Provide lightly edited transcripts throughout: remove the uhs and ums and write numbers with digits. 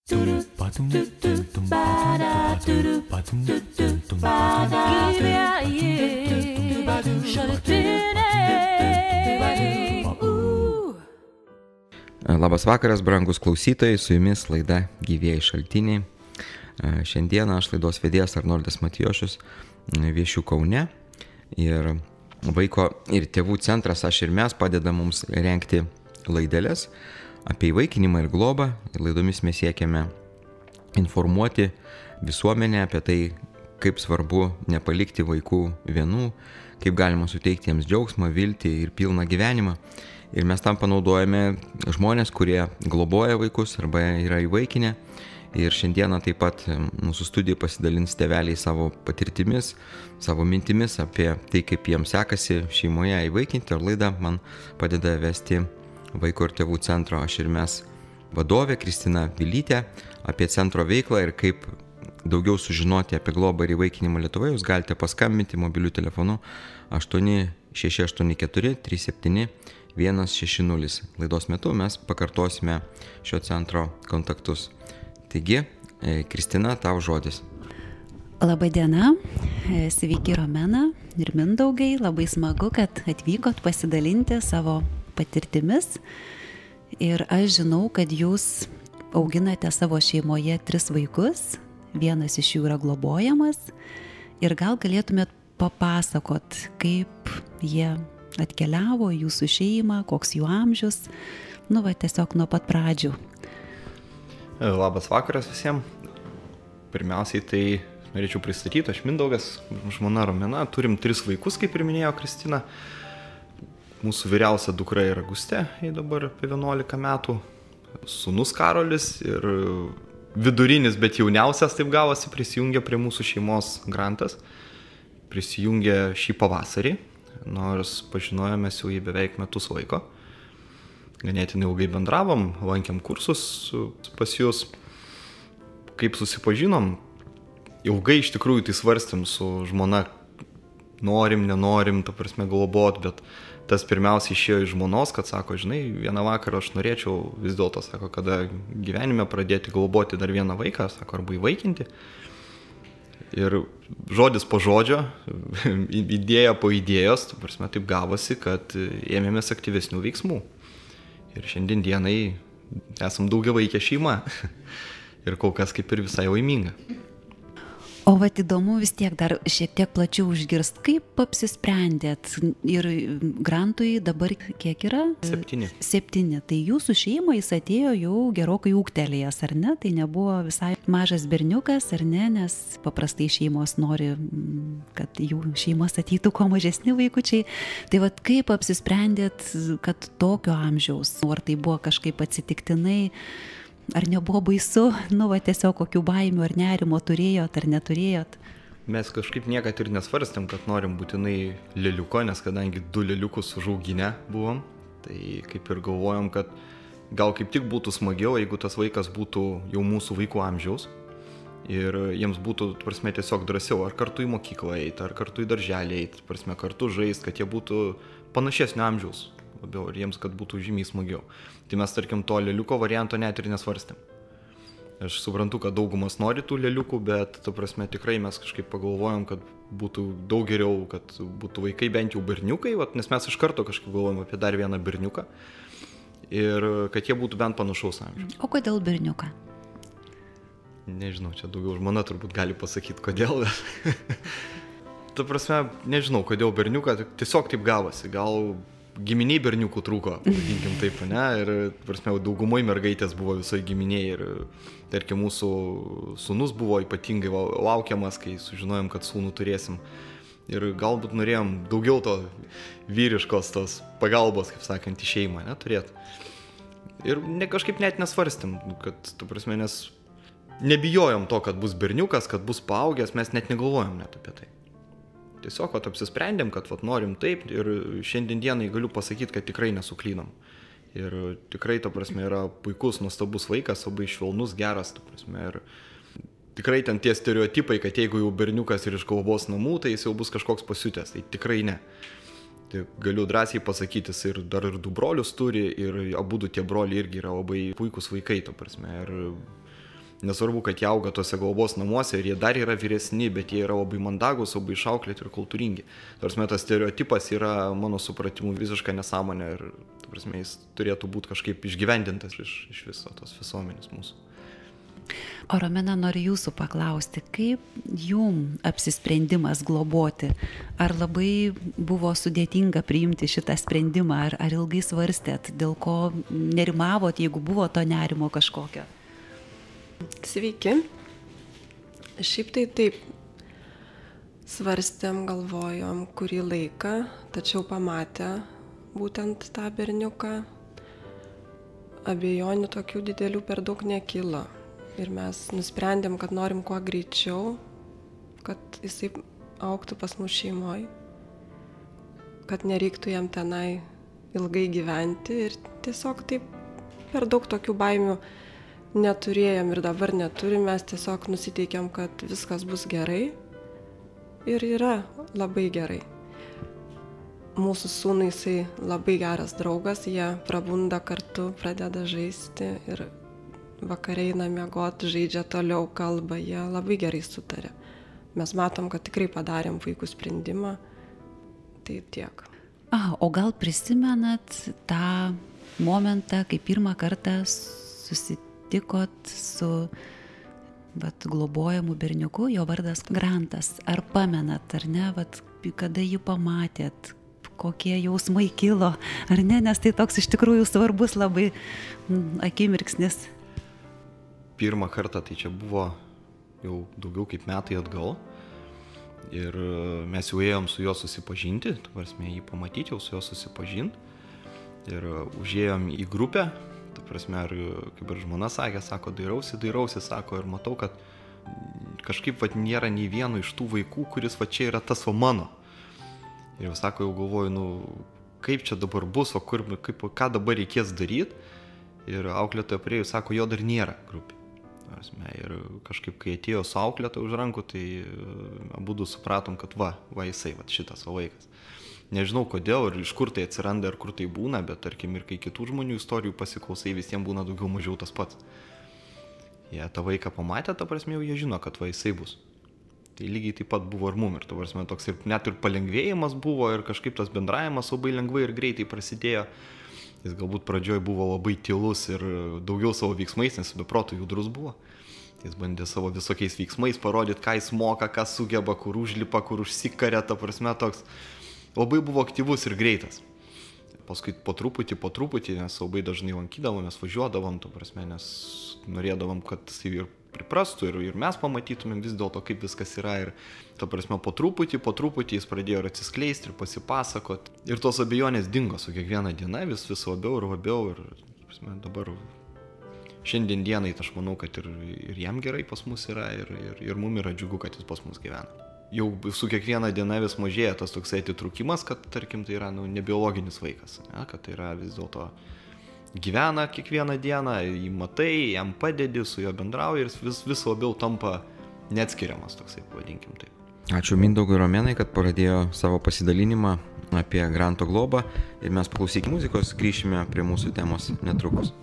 Labas vakaras, brangus klausytojai, su jumis laida Gyvieji šaltiniai. Šiandieną aš laidos vedėjas Arnoldas Matijošius viešiu Kaune ir vaiko ir tėvų centras Aš ir mes padeda mums rengti laideles apie įvaikinimą ir globą. Laidomis mes siekiame informuoti visuomenę apie tai, kaip svarbu nepalikti vaikų vienų, kaip galima suteikti jiems džiaugsmą, viltį ir pilną gyvenimą. Ir mes tam panaudojame žmonės, kurie globoja vaikus arba yra įvaikinę. Ir šiandieną taip pat mūsų studijai pasidalins tėveliai savo patirtimis, savo mintimis apie tai, kaip jiems sekasi šeimoje įvaikinti. Ir laidą man padeda vesti Vaiko ir tėvų centro Aš ir mes vadovė Kristina Vilytė. Apie centro veiklą ir kaip daugiau sužinoti apie globą ir įvaikinimą Lietuvoje, jūs galite paskambinti mobiliu telefonu 8684 37 160. Laidos metu mes pakartosime šio centro kontaktus. Taigi, Kristina, tau žodis. Labą dieną, sveiki Romena ir Mindaugai, labai smagu, kad atvykot pasidalinti savo patirtimis. Ir aš žinau, kad jūs auginate savo šeimoje 3 vaikus, vienas iš jų yra globojamas. Ir gal galėtumėt papasakot, kaip jie atkeliavo į jūsų šeimą, koks jų amžius, tiesiog nuo pat pradžių. Labas vakaras visiems. Pirmiausiai tai norėčiau pristatyti, aš Mindaugas, žmona Romena, turim 3 vaikus, kaip ir minėjo Kristina. Mūsų vyriausia dukra yra Gustė, jai dabar apie 11 metų, sūnus Karolis ir vidurinis, bet jauniausias, taip gavosi, prisijungė prie mūsų šeimos Grantas. Prisijungė šį pavasarį, nors pažinojomės jau jį beveik metus laiko. Ganėtinai ilgai bendravom, lankėm kursus pas jūs. Kaip susipažinom, ilgai iš tikrųjų tai svarstėm su žmona, norim, nenorim, ta prasme globot, bet tas pirmiausiai išėjo iš žmonos, kad sako, žinai, vieną vakarą aš norėčiau vis dėlto, sako, kada gyvenime pradėti globoti dar vieną vaiką, sako, arba įvaikinti. Ir žodis po žodžio, idėja po idėjos, ta prasme, taip gavosi, kad ėmėmės aktyvesnių veiksmų. Ir šiandien dienai esam daugiavaikė šeima ir kol kas kaip ir visai laiminga. O įdomu vis tiek dar šiek tiek plačiau užgirst, kaip apsisprendėt. Ir Grantui dabar kiek yra? 7. 7. Tai jūsų šeima jis atėjo jau gerokai ūgtelėjęs, ar ne? Tai nebuvo visai mažas berniukas, ar ne? Nes paprastai šeimos nori, kad jų šeimos ateitų kuo mažesni vaikučiai. Tai kaip apsisprendėt, kad tokio amžiaus? Ar tai buvo kažkaip atsitiktinai? Ar nebuvo baisu, tiesiog kokių baimių ar nerimo turėjot ar neturėjot? Mes kažkaip niekad ir nesvarstėm, kad norim būtinai lėliuko, nes kadangi 2 lėliukus užauginę buvom, tai kaip ir galvojom, kad gal kaip tik būtų smagiau, jeigu tas vaikas būtų jau mūsų vaikų amžiaus ir jiems būtų, prasme, tiesiog drąsiau ar kartu į mokyklą eiti, ar kartu į darželį eiti, prasme, kartu žaisti, kad jie būtų panašesnio amžiaus labiau ir jiems, kad būtų žymiai smagiau. Tai mes, tarkim, to lėliuko varianto net ir nesvarstėm. Aš suprantu, kad daugumas nori tų lėliukų, bet, ta prasme, tikrai mes kažkaip pagalvojom, kad būtų daug geriau, kad būtų vaikai bent jau berniukai, nes mes iš karto kažkaip galvojom apie dar vieną berniuką ir kad jie būtų bent panašaus amžiaus. O kodėl berniuką? Nežinau, čia daugiau žmona turbūt gali pasakyti, kodėl. Ta prasme, nežinau, kodėl berniuką, tiesiog taip gavosi, gal giminiai berniukų trūko, vadinkim taip, ne, ir, prasme, daugumoj mergaitės buvo visoje giminėje ir, tarkim, mūsų sūnus buvo ypatingai laukiamas, kai sužinojom, kad sūnų turėsim ir galbūt norėjom daugiau to vyriškos, tos pagalbos, kaip sakant, į šeimą, ne, turėt. Ir kažkaip net nesvarstėm, kad, ta prasme, nes nebijojom to, kad bus berniukas, kad bus paaugęs, mes net negalvojom net apie tai. Tiesiog apsisprendėm, kad norim taip ir šiandien dienai galiu pasakyti, kad tikrai nesuklydom. Ir tikrai, ta prasme, yra puikus, nuostabus vaikas, labai švelnus, geras, ta prasme. Ir tikrai ten tie stereotipai, kad jeigu jau berniukas ir iš globos namų, tai jis jau bus kažkoks pasiutęs, tai tikrai ne. Tai galiu drąsiai pasakyti, jis ir dar ir 2 brolius turi ir abudu tie broliai irgi yra labai puikus vaikai, ta prasme. Ir Nesvarbu, kad jie auga tose globos namuose ir jie dar yra vyresni, bet jie yra labai mandagus, labai išauklėti ir kultūringi. Tarsi tas stereotipas yra, mano supratimu, visiška nesąmonė ir jis turėtų būti kažkaip išgyvendintas iš viso tos visuomenės mūsų. O Romena, noriu jūsų paklausti, kaip jum apsisprendimas globoti? Ar labai buvo sudėtinga priimti šitą sprendimą, ar ilgai svarstėt, dėl ko nerimavot, jeigu buvo to nerimo kažkokio? Sveiki. Šiaip tai taip, svarstėm, galvojom kurį laiką, tačiau pamatę būtent tą berniuką, abejonių tokių didelių per daug nekilo. Ir mes nusprendėm, kad norim kuo greičiau, kad jisai augtų pas mus šeimoje, kad nereiktų jam tenai ilgai gyventi ir tiesiog taip per daug tokių baimių neturėjom ir dabar neturim, mes tiesiog nusiteikėm, kad viskas bus gerai ir yra labai gerai. Mūsų sūnui jisai labai geras draugas, jie prabunda kartu, pradeda žaisti ir vakare eina miegot, žaidžia toliau, kalba, jie labai gerai sutarė. Mes matom, kad tikrai padarėm puikų sprendimą, tai tiek. O gal prisimenat tą momentą, kai pirmą kartą susitikot su globojamu berniuku, jo vardas Grantas. Ar pamenat, ar ne, kada jį pamatėt, kokie jausmai kilo, ar ne, nes tai toks iš tikrųjų svarbus labai akimirksnis. Pirmą kartą tai čia buvo jau daugiau kaip metai atgal ir mes jau ėjom su juo susipažinti, jį pamatyti, jau su juo susipažinti ir užėjom į grupę, kaip ir žmona sakė, sako, dairausi, sako, ir matau, kad kažkaip nėra nei vieno iš tų vaikų, kuris čia yra tas mano. Ir sako, jau galvoju, kaip čia dabar bus, ką dabar reikės daryti. Ir auklėtoja priėjo, sako, jo dar nėra grupė. Ir kažkaip, kai atėjo su auklėtoja už rankų, tai abudu supratom, kad jisai, šitas vaikas. Nežinau kodėl ir iš kur tai atsiranda ir kur tai būna, bet tarkim ir kai kitų žmonių istorijų pasiklausai, visiems būna daugiau mažiau tas pats. Jie tą vaiką pamatė, jau jie žino, kad jisai bus. Tai lygiai taip pat buvo ir mum, ir toks ir net ir palengvėjimas buvo, ir kažkaip tas bendravimas labai lengvai ir greitai prasidėjo. Jis galbūt pradžioj buvo labai tylus ir daugiau savo veiksmais, nes be proto judrus buvo. Jis bandė savo visokiais veiksmais parodyti, ką jis moka, ką sugeba, kur užlipa, kur užsikarė, toks labai buvo aktyvus ir greitas. Paskui po truputį, nes labai dažnai lankydavom, mes važiuodavom, nes norėdavom, kad jis ir priprastų ir mes pamatytumėm vis dėlto, kaip viskas yra. Ir po truputį jis pradėjo ir atsiskleisti, ir pasipasakot. Ir tos abejonės dingo su kiekviena diena, vis labiau ir labiau. Ir dabar šiandien dienai, aš manau, kad ir jam gerai pas mus yra, ir mum yra džiugu, kad jis pas mus gyvena. Jau su kiekviena diena vis mažėja tas toksai atitrukimas, kad, tarkim, tai yra nebiologinis vaikas, ne? Kad tai yra vis dėlto gyvena kiekvieną dieną, jį matai, jam padedi, su juo bendrauji ir vis labiau tampa neatskiriamas toksai, pavadinkim taip. Ačiū Mindaugui Romenai, kad pradėjo savo pasidalinimą apie Granto globą ir mes paklausykime muzikos, grįšime prie mūsų temos netrukus.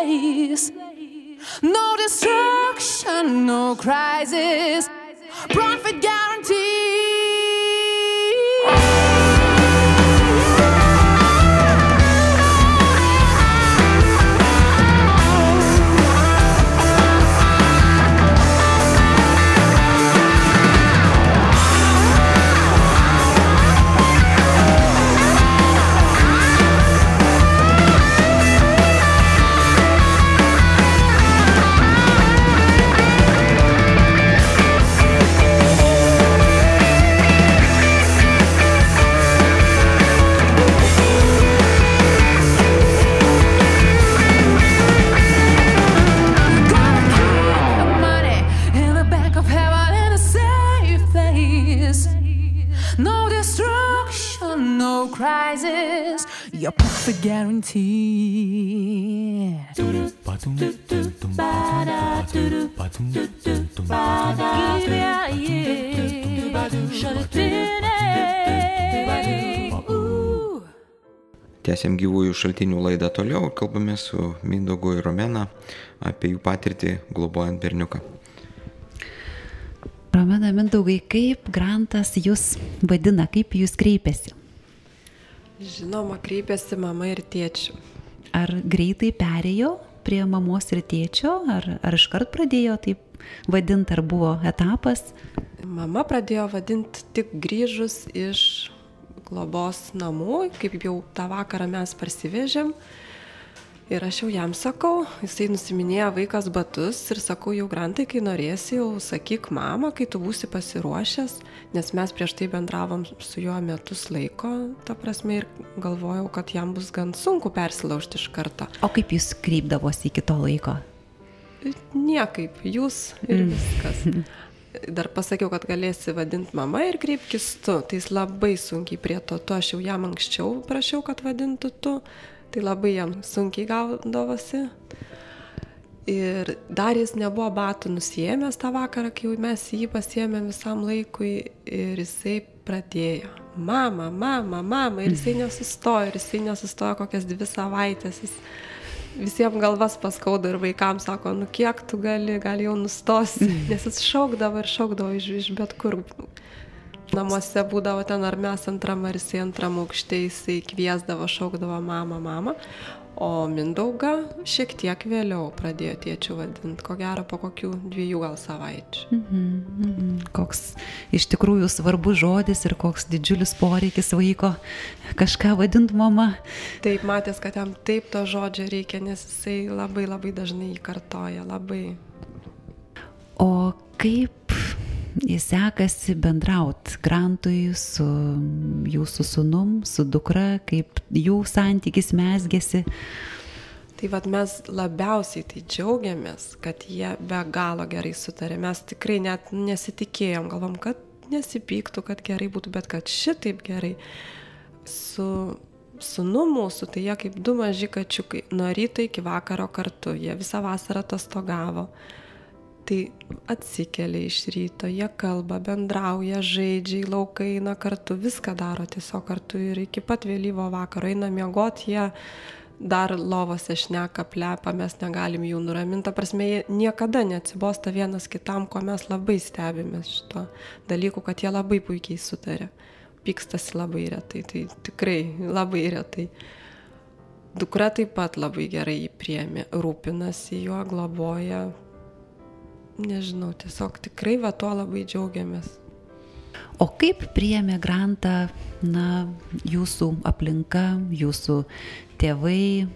place. No destruction, no crisis, profit guarantee. No destruction, no crisis, your profit guarantee. Tęsiam gyvųjų šaltinių laidą toliau ir kalbame su Mindaugu ir Romena apie jų patirtį globojant berniuką. Romena, Mindaugai, kaip Grantas jūs vadina, kaip jūs kreipiasi? Žinoma, kreipiasi mama ir tėčiu. Ar greitai perėjo prie mamos ir tėčio, ar iškart pradėjo taip vadinti, ar buvo etapas? Mama pradėjo vadinti tik grįžus iš globos namų, kaip jau tą vakarą mes parsivežėm. Ir aš jau jam sakau, jisai nusiminėjo vaikas batus ir sakau, jau Grantai, kai norėsi, jau sakyk mama, kai tu būsi pasiruošęs, nes mes prieš tai bendravom su juo metus laiko, ta prasme, ir galvojau, kad jam bus gan sunku persilaužti iš karto. O kaip jūs kreipdavosi iki to laiko? Niekaip, jūs ir viskas. Dar pasakiau, kad galėsi vadinti mama ir kreipkis tu, tai jis labai sunkiai prie to, aš jau jam anksčiau prašiau, kad vadintų tu. Tai labai jam sunkiai gaudavosi. Ir dar jis nebuvo batų nusiėmęs tą vakarą, kai mes jį pasiėmėm visam laikui ir jisai pradėjo. Mama, mama, mama. Ir jisai nesustojo kokias 2 savaitės. Visiems galvas paskauda ir vaikams sako, nu kiek tu gali jau nustosi. Nes jis šaukdavo iš bet kur. Namuose būdavo ten ar mes antram, ar jisai antram aukšte, jisai kviesdavo, šaukdavo mama, mama. O Mindaugą šiek tiek vėliau pradėjo tėčiu vadinti, ko gero po kokių 2 gal savaičių. Koks iš tikrųjų svarbus žodis ir koks didžiulis poreikis vaiko kažką vadinti mama. Taip, matęs, kad jam taip to žodžio reikia, nes jisai labai labai dažnai jį kartoja, labai. O kaip sekasi bendraut Grantui su jūsų sūnum, su dukra, kaip jų santykis mezgėsi? Tai vat mes labiausiai tai džiaugiamės, kad jie be galo gerai sutarė. Mes tikrai net nesitikėjom, galvom, kad nesipyktų, kad gerai būtų, bet kad šitaip gerai. Su sūnu mūsų, tai jie kaip 2 maži kačiukai, nuo ryto iki vakaro kartu, jie visą vasarą atostogavo. Tai atsikelia iš ryto, jie kalba, bendrauja, žaidžia, laukai eina kartu, viską daro tiesiog kartu ir iki pat vėlyvo vakaro eina miegoti, jie dar lovose šneka, plepa, mes negalim jų nuraminti. Ta prasme, jie niekada neatsibosta vienas kitam, ko mes labai stebimės šito dalyku, kad jie labai puikiai sutarė. Pykstasi labai retai, tai tikrai labai retai. Dukra taip pat labai gerai jį priėmė, rūpinasi juo, globoja. Nežinau, tiesiog tikrai va tuo labai džiaugiamės. O kaip priėmė Grantą, jūsų aplinka, jūsų tėvai,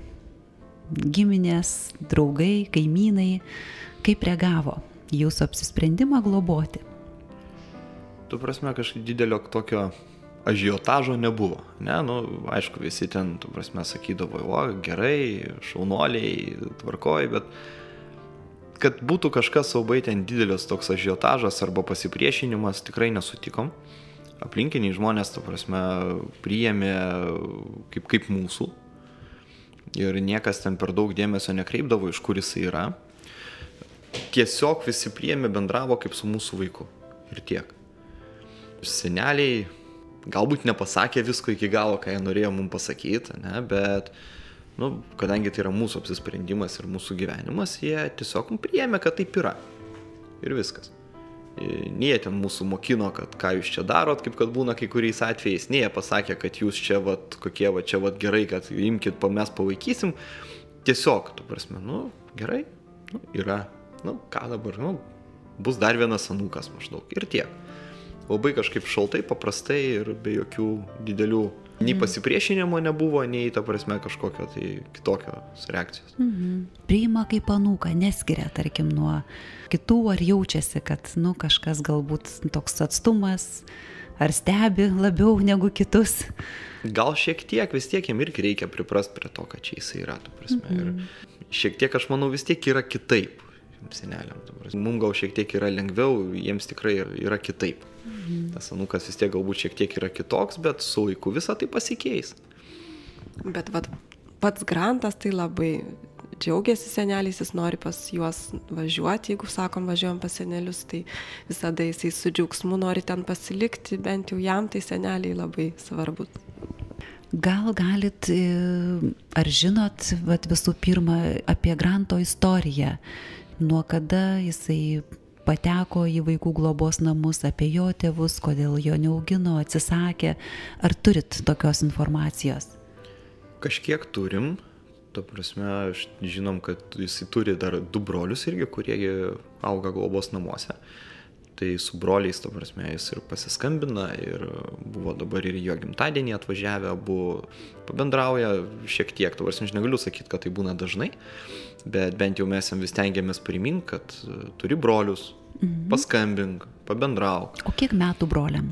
giminės, draugai, kaimynai, kaip reagavo jūsų apsisprendimą globoti? Tu prasme, kažkaip didelio tokio ažiotažo nebuvo. Ne, aišku, visi ten, tu prasme, sakydavo, o, gerai, šaunuoliai, tvarkoj, bet kad būtų kažkas saubai ten didelis toks ažiotažas arba pasipriešinimas, tikrai nesutikom. Aplinkiniai žmonės, tu prasme, priėmė kaip mūsų. Ir niekas ten per daug dėmesio nekreipdavo, iš kur jisai yra. Tiesiog visi priėmė, bendravo kaip su mūsų vaiku. Ir tiek. Seneliai galbūt nepasakė visko iki galo, ką jie norėjo mums pasakyti, ne, bet kadangi tai yra mūsų apsisprendimas ir mūsų gyvenimas, jie tiesiog priėmė, kad taip yra. Ir viskas. Nei jie ten mūsų mokino, kad ką jūs čia darot, kaip kad būna kai kuriais atvejais, nei jie pasakė, kad jūs čia kokie čia gerai, kad imkit, mes pavaikysim. Tiesiog, gerai, yra, ką dabar, bus dar vienas anūkas maždaug ir tiek. Labai kažkaip šaltai, paprastai ir be jokių didelių nei pasipriešinimo nebuvo, nei kažkokio tai kitokios reakcijos. Priima kaip anūką, neskiria, tarkim, nuo kitų, ar jaučiasi, kad, kažkas galbūt toks atstumas, ar stebi labiau negu kitus. Gal šiek tiek, vis tiek jam irgi reikia priprast prie to, kad čia jisai yra, Ir šiek tiek, aš manau, vis tiek yra kitaip seneliam. Mums gal šiek tiek yra lengviau, jiems tikrai yra kitaip. Tas anūkas vis tiek galbūt šiek tiek yra kitoks, bet su laiku visą tai pasikeis. Bet pats Grantas tai labai džiaugiasi seneliais, jis nori pas juos važiuoti, jeigu sakom važiuojam pas senelius, tai visada jisai su džiaugsmu nori ten pasilikti, bent jau jam tai seneliai labai svarbu. Gal galit, ar žinot, visų pirma, apie Granto istoriją, nuo kada jisai pateko į vaikų globos namus, apie jo tėvus, kodėl jo neaugino, atsisakė. Ar turit tokios informacijos? Kažkiek turim. Žinom, kad jisai turi dar 2 brolius irgi, kurie auga globos namuose. Tai su broliais, jis ir pasiskambina ir buvo dabar ir jo gimtadienį atvažiavę, abu pabendrauja šiek tiek. Aš negaliu sakyti, kad tai būna dažnai, bet bent jau mes jam vis tengiamės priminti, kad turi brolius, paskambink, pabendrauk. O kiek metų broliam?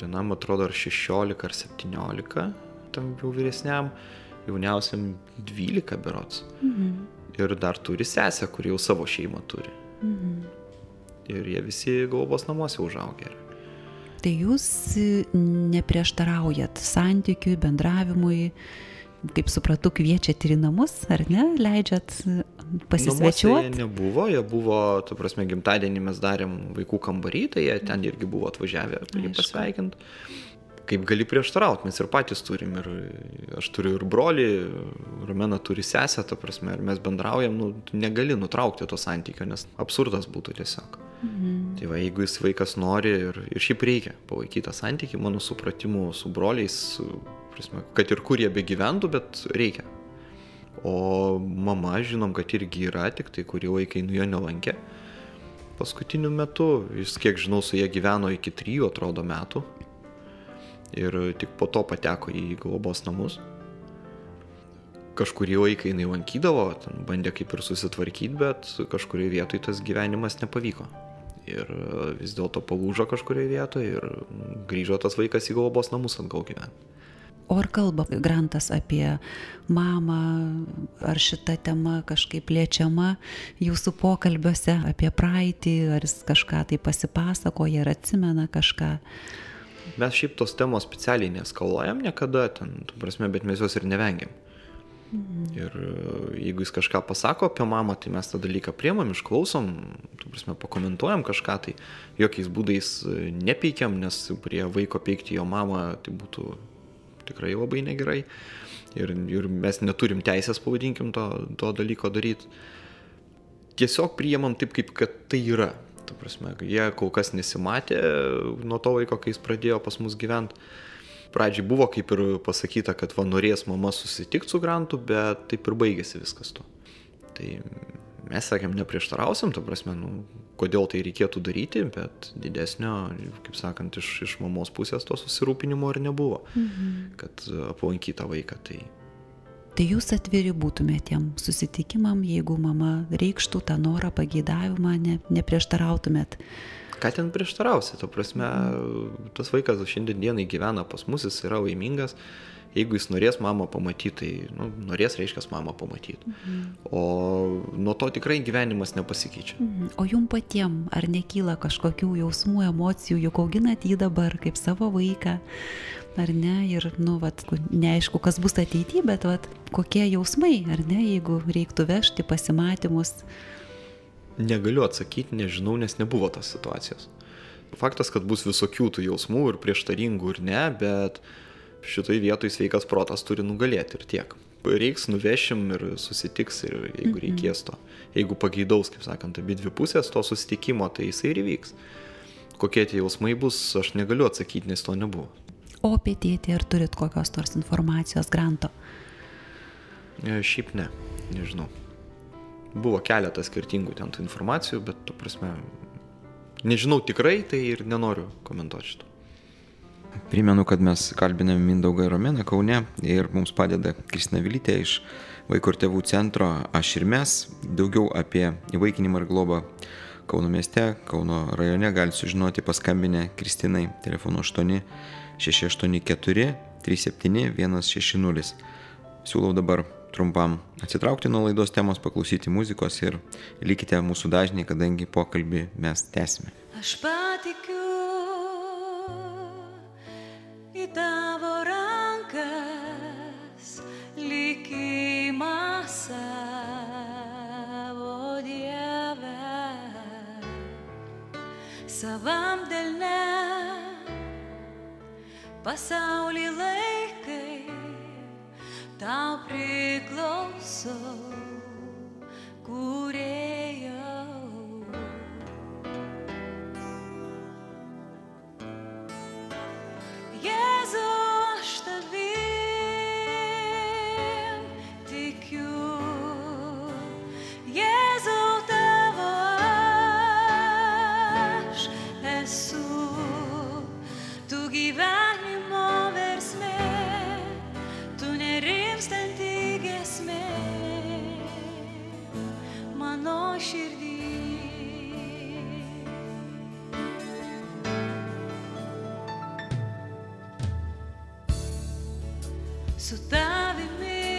Vienam atrodo ar 16 ar 17, tam jau vyresniam, jauniausiam 12 berods. Ir dar turi sesę, kuri jau savo šeimą turi. Ir jie visi globos namuose užaugę. Tai jūs neprieštaraujat santykiui, bendravimui, kaip supratau, kviečiat ir į namus, ar ne? Leidžiat pasisvečiuoti? Namuose nebuvo, jie buvo, gimtadienį mes darėm vaikų kambarį, tai jie ten irgi buvo atvažiavę jį pasveikinti. Kaip gali prieštarauti, mes ir patys turim, ir aš turiu ir brolį, Romena turi sesę, ir mes bendraujam, negali nutraukti to santykio, nes absurdas būtų tiesiog. Tai jeigu jis vaikas nori ir šiaip reikia palaikyti tą santykį, mano supratimu su broliais, kad ir kur jie begyventų, bet reikia. O mama, žinom, kad irgi yra, tik tai kurį laiką jo nelankė. Paskutiniu metu, jis kiek žinau, su jie gyveno iki 3, atrodo, metų. Ir tik po to pateko į globos namus. Kažkurį laiką jinai lankydavo, bandė kaip ir susitvarkyti, bet kažkurioje vietoje tas gyvenimas nepavyko. Ir vis dėlto palūžo kažkurioje vietoje ir grįžo tas vaikas į globos namus atgal gyventi. O ar kalba Grantas apie mamą, ar šita tema kažkaip liečiama jūsų pokalbiuose apie praeitį, ar jis kažką tai pasipasakoja, ar atsimena kažką? Mes šiaip tos temos specialiai neskaluojam niekada, bet mes jos ir nevengiam. Ir jeigu jis kažką pasako apie mamą, tai mes tą dalyką priemam, išklausom, pakomentuojam kažką, tai jokiais būdais nepeikiam, nes prie vaiko peikti jo mamą tai būtų tikrai labai negerai. Ir mes neturim teisės, pavadinkim, to dalyko daryti. Tiesiog priemam taip, kaip kad tai yra. Jie kol kas nesimatė nuo to laiko, kai jis pradėjo pas mus gyventi. Pradžiai buvo kaip ir pasakyta, kad norės mama susitikti su Grantu, bet taip ir baigėsi viskas to. Tai mes sakėm, neprieštarausim, kodėl tai reikėtų daryti, bet didesnio, kaip sakant, iš mamos pusės to susirūpinimo ir nebuvo, kad aplankytą vaiką. Tai jūs atviri būtumėte tiem susitikimam, jeigu mama reikštų tą norą, pageidavimą, neprieštarautumėt? Ką ten prieštarausi? Tas vaikas šiandien dienai gyvena pas mus, jis yra laimingas. Jeigu jis norės mamą pamatyti, tai norės, reiškia, mamą pamatyti. O nuo to tikrai gyvenimas nepasikeičia. O jum patiem, ar nekyla kažkokių jausmų, emocijų, juk auginat jį dabar kaip savo vaiką, ar ne? Ir, neaišku, kas bus ateityje, bet kokie jausmai, ar ne, jeigu reiktų vežti pasimatymus? Negaliu atsakyti, nežinau, nes nebuvo tos situacijos. Faktas, kad bus visokių tų jausmų ir prieštaringų ir ne, bet šitoj vietoj sveikas protas turi nugalėti ir tiek. reiks, nuvešim ir susitiks, ir jeigu reikės to. Jeigu pageidaus, kaip sakant, abi dvi pusės to susitikimo, tai jisai ir įvyks. Kokie tie jausmai bus, aš negaliu atsakyti, nes to nebuvo. O apie tėtį, ar turit kokios nors informacijos, Granto? Šiaip ne, nežinau. Buvo keletas skirtingų ten tų informacijų, bet, tu prasme, nežinau tikrai, tai ir nenoriu komentuoti šito. Primenu, kad mes kalbiname Mindaugą ir Romeną Kaune ir mums padeda Kristina Vilytė iš Vaikų ir tėvų centro Aš ir mes. Daugiau apie įvaikinimą ir globą Kauno mieste, Kauno rajone galite sužinoti paskambinę Kristinai telefonu 8 684 37 160. Siūlau dabar trumpam atsitraukti nuo laidos temos, paklausyti muzikos ir likite mūsų dažniai, kadangi pokalbį mes tęsime. Aš patikiu į tavo rankas likimą savo, Dieve, savam delne pasaulį laikai tau priklausau, Kūrėjau. Jėzau, aš tavim tikiu, Jėzau, tavo aš esu, tu gyvenimo versmė, tu nerimstanti giesmė mano širdį. Su tavimi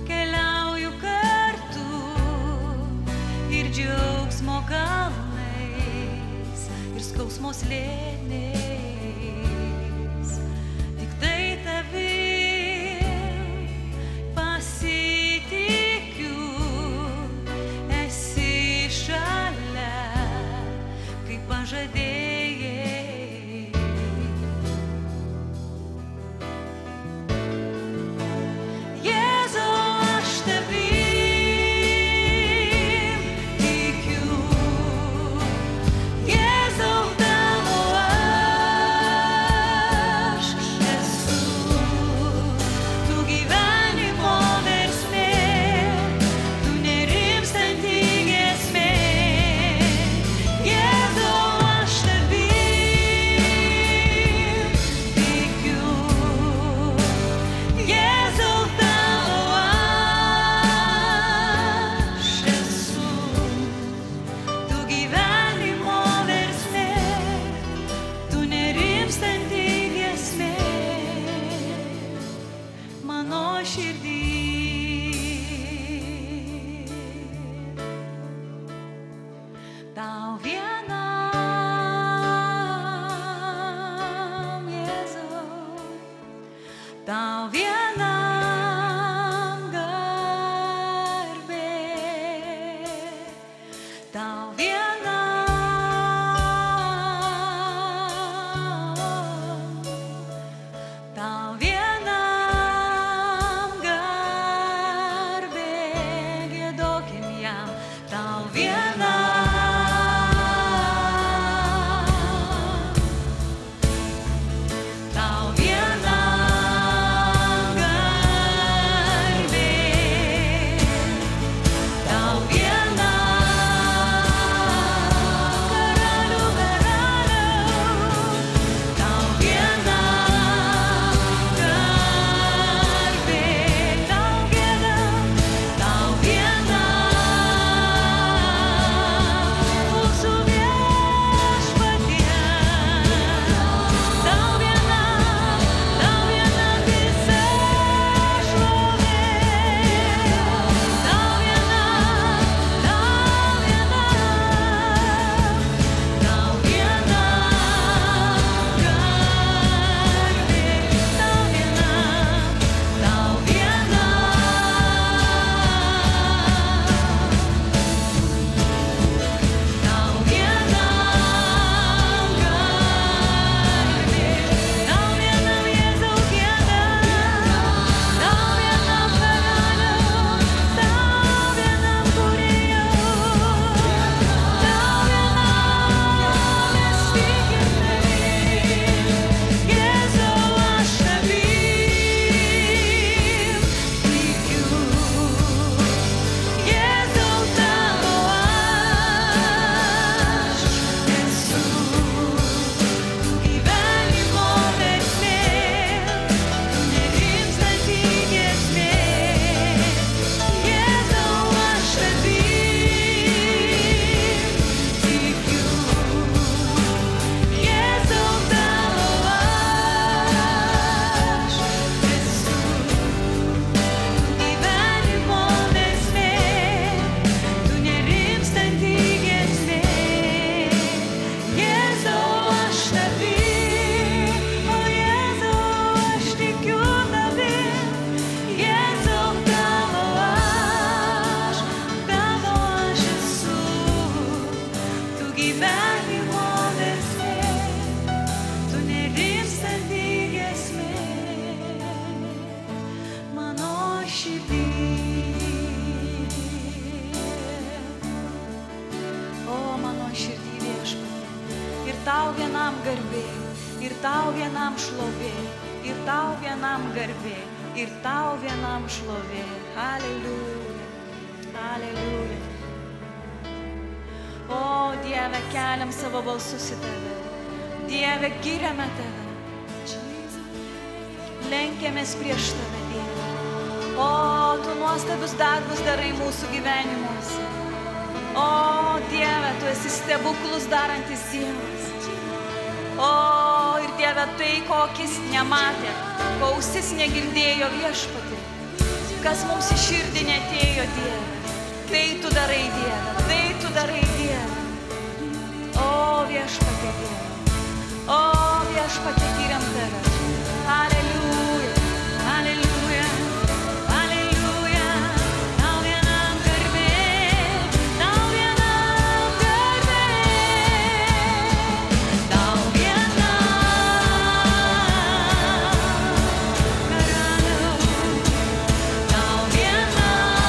keliauju kartu ir džiaugsmo kalnais, ir skausmo slėniais. Tik tai tavim pasitikiu, esi šalia, kaip pažadėjai. Jėzau, tavo vienam garbė, ir tau vienam šlovė, ir tau vienam garbė, ir tau vienam šlovė. Aleliuja, aleliuja. O Dieve, keliam savo balsus į tave. Dieve, giriame tave. Lenkiamės prieš tave, Dieve. O, tu nuostabius darbus darai mūsų gyvenimuose. O, Dieve, tu esi stebuklus darantis Dievas. O, ir Dieve, tai, ko akis nematė, ko ausis negirdėjo Viešpatie, kas mums į širdį neatėjo, Dieve. Tai tu darai, Dieve, tai tu darai, Dieve. O, Viešpatie, Dieve. O, Viešpatie, giriam tave. Aleliuja, aleliuja, aleliuja. Tau vienam garbė, tau vienam garbė, tau vienam karaliau, tau vienam garbė, tau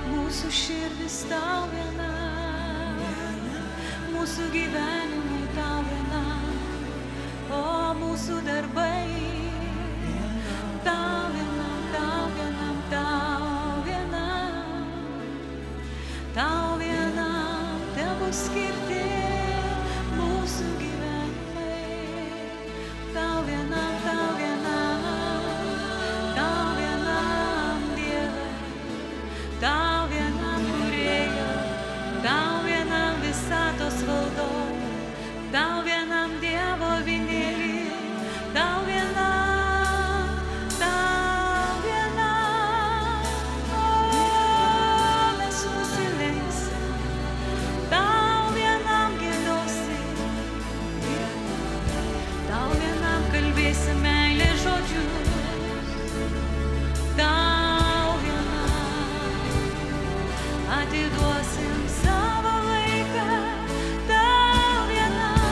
mūsų širdis tau vienam, mūsų gyvenimai tau vienam, o mūsų darbai tau vienam, tau vienam, tau vienam, tau vienam tebus skirti mūsų gyvenimai, tau vienam, tau vienam, tau vienam Dieve, tau vienam kūrėjo, tau vienam visatos valdovo, tau vienam Dievo vinėlį, tau vienam, o mes nusilenksim, tau vienam giedosim, tau vienam kalbėsim meilės žodžius, tau vienam atiduosim savo laiką, tau vienam,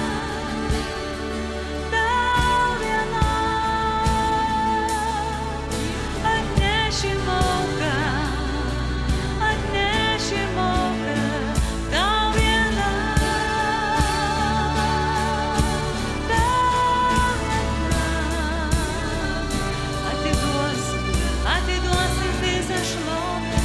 atnešim auką, tau vienam, atiduosim visą šlovę,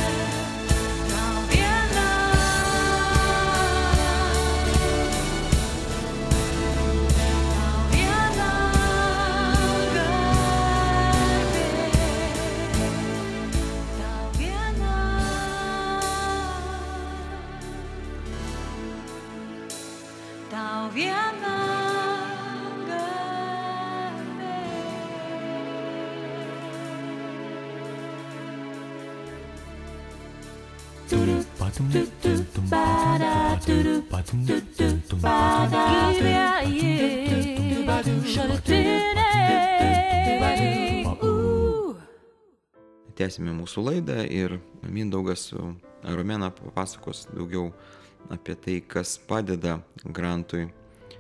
tau vienam garbė. Tęsime mūsų laidą ir Mindaugas su Romena papasakos daugiau apie tai, kas padeda Grantui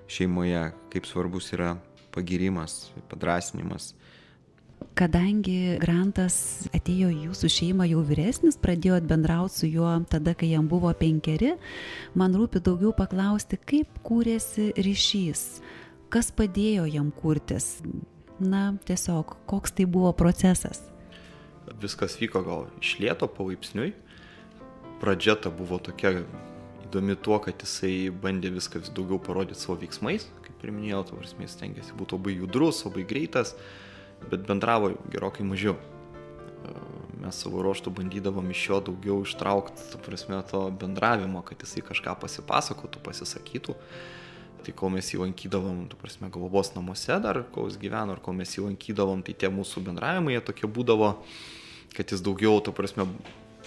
šeimoje, kaip svarbus yra pagyrimas, padrąsinimas. Kadangi Grantas atėjo į jūsų šeimą jau vyresnis, pradėjot bendrauti su juo tada, kai jam buvo 5, man rūpi daugiau paklausti, kaip kūrėsi ryšys, kas padėjo jam kurtis. Na, tiesiog, koks tai buvo procesas. Viskas vyko gal iš lėto, palaipsniui. Pradžia ta buvo tokia įdomi tuo, kad jisai bandė viską vis daugiau parodyti savo veiksmais. Kaip ir minėjau, jis stengiasi būti labai judrus, labai greitas, bet bendravo gerokai mažiau. Mes savo ruoštų bandydavom iš jo daugiau ištraukti, to bendravimo, kad jisai kažką pasipasakotų, pasisakytų. Tai kol mes jį lankydavom, globos namuose dar, kol jis gyveno, ar kol mes jį lankydavom, tai tie mūsų bendravimai jie tokie būdavo, kad jis daugiau,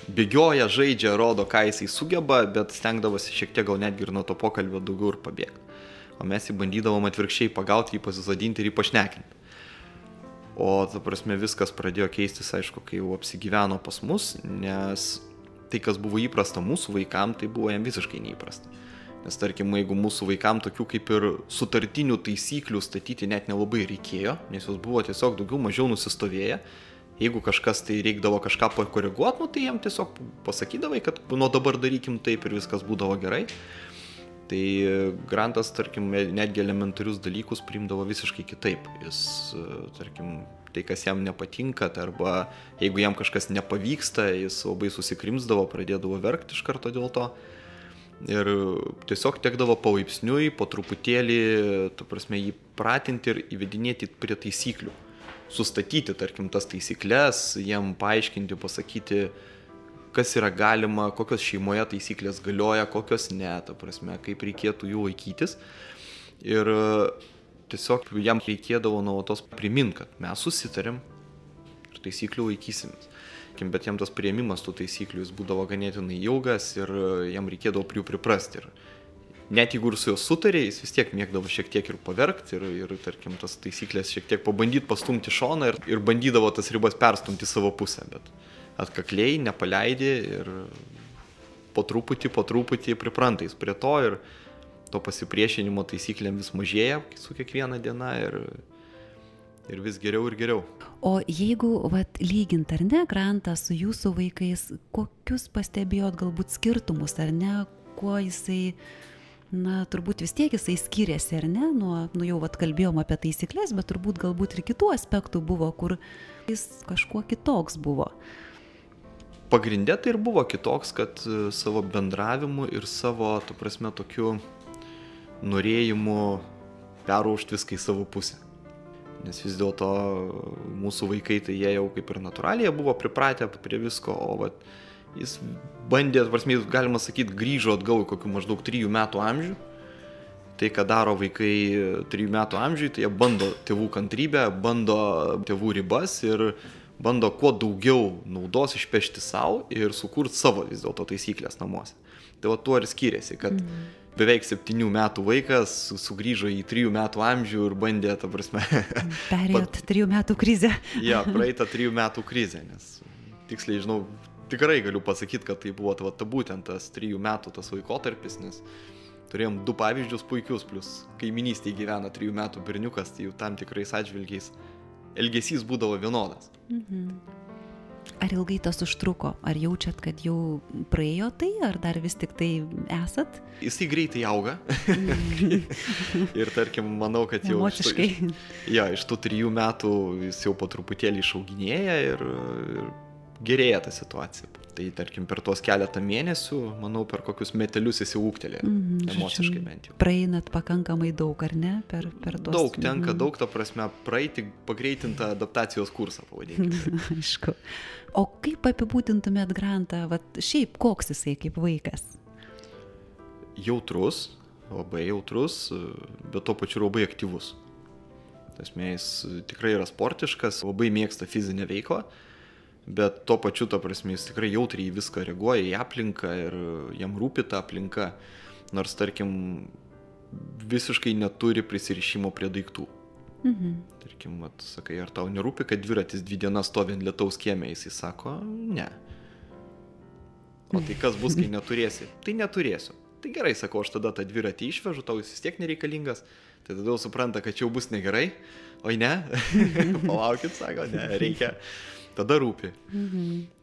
bėgioja, žaidžia, rodo, ką jisai sugeba, bet stengdavosi šiek tiek gal netgi ir nuo to pokalbio daugiau ir pabėgti. O mes jį bandydavom atvirkščiai pagauti, jį pasisodinti ir jį pašnekinti. O, viskas pradėjo keistis, aišku, kai jau apsigyveno pas mus, nes tai, kas buvo įprasta mūsų vaikam, tai buvo jam visiškai neįprasta. Nes, tarkim, jeigu mūsų vaikam tokių kaip ir sutartinių taisyklių statyti net nelabai reikėjo, nes jos buvo tiesiog daugiau mažiau nusistovėję. Jeigu kažkas tai reikdavo kažką pakoreguoti, tai jam tiesiog pasakydavai, kad nuo dabar darykim taip ir viskas būdavo gerai. Tai Grantas, tarkim, netgi elementarius dalykus priimdavo visiškai kitaip. Jis, tarkim, tai, kas jam nepatinka, arba jeigu jam kažkas nepavyksta, jis labai susikrimsdavo, pradėdavo verkti iš karto dėl to. Ir tiesiog tekdavo palaipsniui, po truputėlį, jį pratinti ir įvedinėti prie taisyklių. Sustatyti, tarkim, tas taisyklės, jam paaiškinti, pasakyti, kas yra galima, kokios šeimoje taisyklės galioja, kokios ne, kaip reikėtų jų laikytis. Ir tiesiog jam reikėdavo nuolatos primint, kad mes susitarėm ir taisyklių laikysimės. Bet jam tas priėmimas tų taisyklių jis būdavo ganėtinai ilgas ir jam reikėdavo prie jų priprasti. Ir net jeigu ir su juos sutarė, jis vis tiek mėgdavo šiek tiek ir paverkti ir tarkim, tas taisyklės šiek tiek pabandyti pastumti šoną ir bandydavo tas ribas perstumti savo pusę, bet atkakliai, nepaleidė ir po truputį pripranta jis prie to ir to pasipriešinimo taisyklėm vis mažėja su kiekviena diena ir vis geriau ir geriau. O jeigu lygint, ar ne, Grantą su jūsų vaikais, kokius pastebėjot galbūt skirtumus, ar ne, kuo jisai, turbūt vis tiek jisai skiriasi, ar ne, jau kalbėjom apie taisyklės, bet turbūt galbūt ir kitų aspektų buvo, kur jis kažkuo kitoks buvo. Pagrinde tai ir buvo kitoks, kad savo bendravimu ir savo, tokiu norėjimu peraušti viską į savo pusę. Nes vis dėlto mūsų vaikai, tai jie jau kaip ir natūraliai buvo pripratę prie visko, o jis bandė, galima sakyti, grįžo atgal kokiu maždaug 3 metų amžių. Tai, ką daro vaikai 3 metų amžiui, tai jie bando tėvų kantrybę, bando tėvų ribas ir bando kuo daugiau naudos išpešti savo ir sukurti savo vis dėlto taisyklės namuose. Tai tuo ir skiriasi, kad beveik 7 metų vaikas sugrįžo į 3 metų amžių ir bandė, Perėjot 3 metų krizę. Ja, praeitą 3 metų krizę, nes tiksliai žinau, tikrai galiu pasakyti, kad tai buvo būtent tas 3 metų tas laikotarpis, nes turėjom 2 pavyzdžius puikius, plus kaiminystėje gyvena 3 metų berniukas, tai jau tam tikrais atžvilgiais elgesys būdavo vienodas. Ar ilgai tas užtruko? Ar jaučiat, kad jau praėjo tai, ar dar vis tik tai esat? Jisai greitai auga. Ir tarkim, manau, kad jau emociškai. Iš tų 3 metų jis jau po truputėlį išauginėja ir gerėja ta situacija. Tai tarkim, per tuos keletą mėnesių, manau, per kokius metelius jis jau ūgtelė, emociškai bent jau. Praeinat pakankamai daug, ar ne? Per tuos... Daug, tenka daug, praeiti pagreitintą adaptacijos kursą, pavadinkime. Aišku. O kaip apibūdintumėt Grantą, šiaip koks jisai kaip vaikas? Jautrus, labai jautrus, bet tuo pačiu labai aktyvus. Jis tikrai yra sportiškas, labai mėgsta fizinę veiklą. bet tuo pačiu, ta prasme, jis tikrai jautriai į viską reaguoja, į aplinką ir jam rūpi ta aplinka, nors, tarkim, visiškai neturi prisirišimo prie daiktų. Tarkim, sakai, ar tau nerūpi, kad dviratis 2 dienas stovi ant lietaus kieme, jisai sako, ne. O tai kas bus, kai neturėsi? Tai neturėsiu. Tai gerai, sakau, aš tada tą dviratį išvežu, tau jis vis tiek nereikalingas, tai tada jau supranta, kad čia jau bus negerai, oi ne, palaukit, sako, ne, reikia, tada rūpi.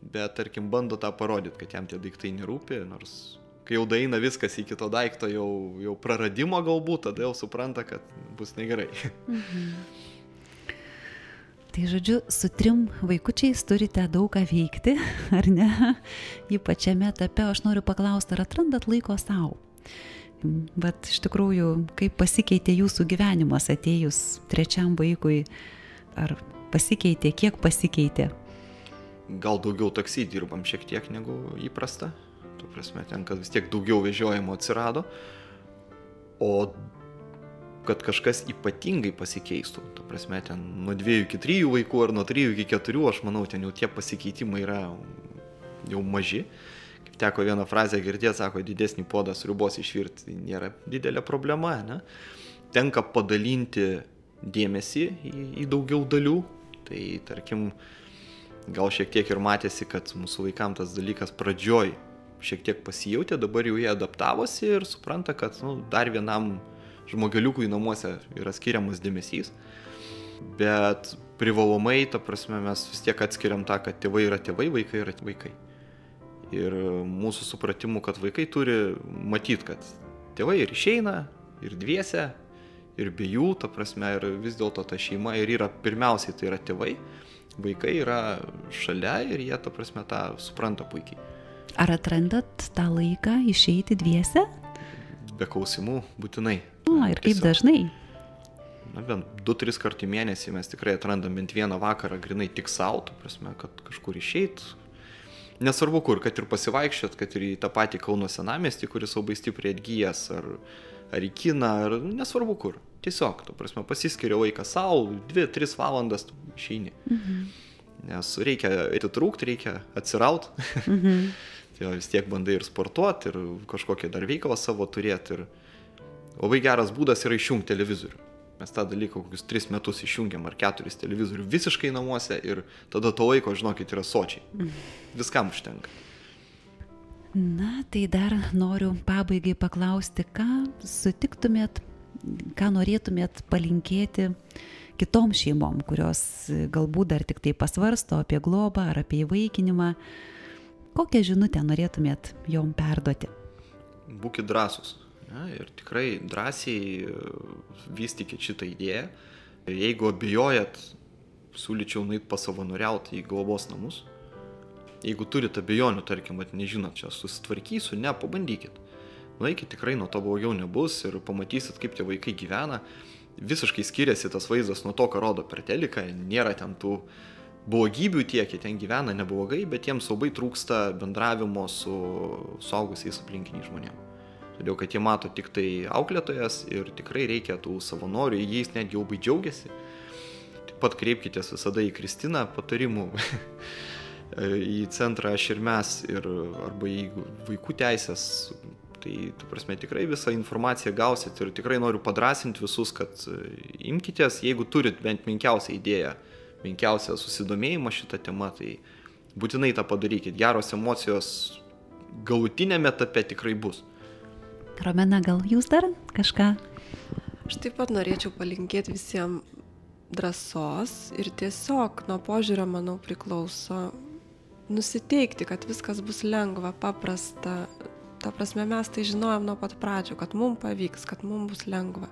Bet, tarkim, bando tą parodyti, kad jam tie daiktai nerūpi, nors kai jau daeina viskas iki to daikto, jau praradimo galbūt, tada jau supranta, kad bus negerai. Tai žodžiu, su 3 vaikučiais turite daug ką veikti, ar ne? Ypač šiame etape aš noriu paklausti, ar atrandat laiko savo? Bet iš tikrųjų, kaip pasikeitė jūsų gyvenimas atėjus 3 vaikui? Ar pasikeitė, kiek pasikeitė? Gal daugiau taksi dirbam šiek tiek negu įprasta. Tu prasme, ten, kad vis tiek daugiau vežiojimo atsirado. O kad kažkas ypatingai pasikeistų. Tu prasme, ten nuo 2 iki 3 vaikų ar nuo 3 iki 4, aš manau, ten jau tie pasikeitimai yra jau maži. Kaip teko vieną frazę girdėti, sako, didesnį podą sriubos išvirti nėra didelė problema, ne? Tenka padalinti dėmesį į daugiau dalių. Tai, tarkim, gal šiek tiek ir matėsi, kad mūsų vaikams tas dalykas pradžioj šiek tiek pasijautė, dabar jau jie adaptavosi ir supranta, kad dar vienam žmogeliukui namuose yra skiriamas dėmesys, bet privalomai, ta prasme, mes vis tiek atskiriam tą, kad tėvai yra tėvai, vaikai yra vaikai. Ir mūsų supratimu, kad vaikai turi matyti, kad tėvai ir išeina, ir dviese, ir be jų, ta prasme, ir vis dėlto ta šeima ir yra, pirmiausiai tai yra tėvai, vaikai yra šalia ir jie, ta prasme, tą supranta puikiai. Ar atrandat tą laiką išeiti dviese? Be klausimų, būtinai. Ir kaip dažnai? Bent 2-3 kartų į mėnesį mes tikrai atrandam bent vieną vakarą grinai tik savo, tu prasme, kad kažkur išeit. Nesvarbu kur, kad ir pasivaikščiot, kad ir į tą patį Kauno senamiestį, kuris labai stipriai atgyjęs, ar į kiną, ar nesvarbu kur. Tiesiog, tu prasme, pasiskiria laiką savo, 2-3 valandas išeini. Nes reikia atitrūkti, reikia atsiraut. Tai vis tiek bandai ir sportuoti, ir kažkokią dar veiklą savo turėti. Ir labai geras būdas yra išjungti televizorių. Mes tą dalyką kokius 3 metus išjungiam ar 4 televizorių visiškai namuose ir tada to laiko, žinokit, yra sočiai. Viskam užtenka. Na, tai dar noriu pabaigai paklausti, ką sutiktumėt, ką norėtumėt palinkėti kitom šeimom, kurios galbūt dar tik tai pasvarsto apie globą ar apie įvaikinimą. Kokią žinutę norėtumėt jom perduoti? Būkit drąsūs. Ja, ir tikrai drąsiai vystykit šitą idėją. Jeigu abejojat, siūlyčiau nueit pasavanoriauti į globos namus. Jeigu turit abejonių, tarkim, nežinot, čia susitvarkysiu, ne, pabandykit. Nueikit, tikrai nuo to blogiau nebus ir pamatysit, kaip tie vaikai gyvena. Visiškai skiriasi tas vaizdas nuo to, ką rodo per teliką. Nėra ten tų blogybių tiek, jie ten gyvena neblogai, bet jiems labai trūksta bendravimo su suaugusiais aplinkiniais žmonėmis. Todėl, kad jie mato tik tai auklėtojas ir tikrai reikia tų savanorių, jais netgi labai džiaugiasi. Taip pat kreipkitės visada į Kristiną patarimų, į centrą Aš ir mes, arba į vaikų teisės. Tai, tu prasme, tikrai visą informaciją gausit ir tikrai noriu padrasinti visus, kad imkitės, jeigu turit bent menkiausią idėją, menkiausią susidomėjimą šitą temą, tai būtinai tą padarykit. Geros emocijos galutinėme etape tikrai bus. Romena, gal jūs dar kažką? Aš taip pat norėčiau palinkėti visiems drąsos ir tiesiog nuo požiūrio, manau, priklauso nusiteikti, kad viskas bus lengva, paprasta. Ta prasme, mes tai žinojom nuo pat pradžių, kad mums pavyks, kad mums bus lengva.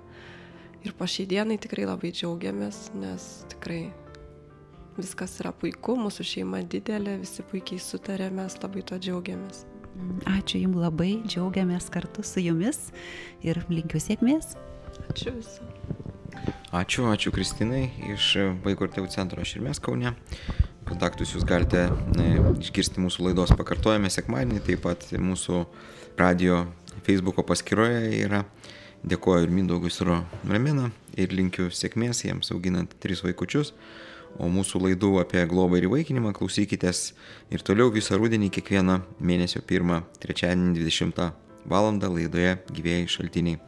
Ir po šiai dienai tikrai labai džiaugiamės, nes tikrai viskas yra puiku, mūsų šeima didelė, visi puikiai sutarė, mes labai to džiaugiamės. Ačiū Jums labai, džiaugiamės kartu su Jumis ir linkiu sėkmės. Ačiū visą. Ačiū Kristinai iš Vaikų ir tėvų centro Aš ir mes Kaune. Kontaktus jūs galite išgirsti mūsų laidos pakartojame sekmadienį, taip pat mūsų radio Facebooko paskyroje yra. Dėkoju ir Mindaugui ir Romena ir linkiu sėkmės jiems auginant 3 vaikučius. O mūsų laidų apie globą ir įvaikinimą klausykitės ir toliau visą rudenį kiekvieną mėnesio 1 trečiadienį 20 val. Laidoje Gyvieji šaltiniai.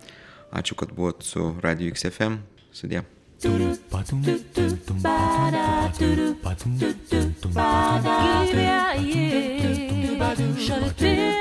Ačiū, kad buvot su Radio XFM. Sudie. Gyvieji šaltiniai.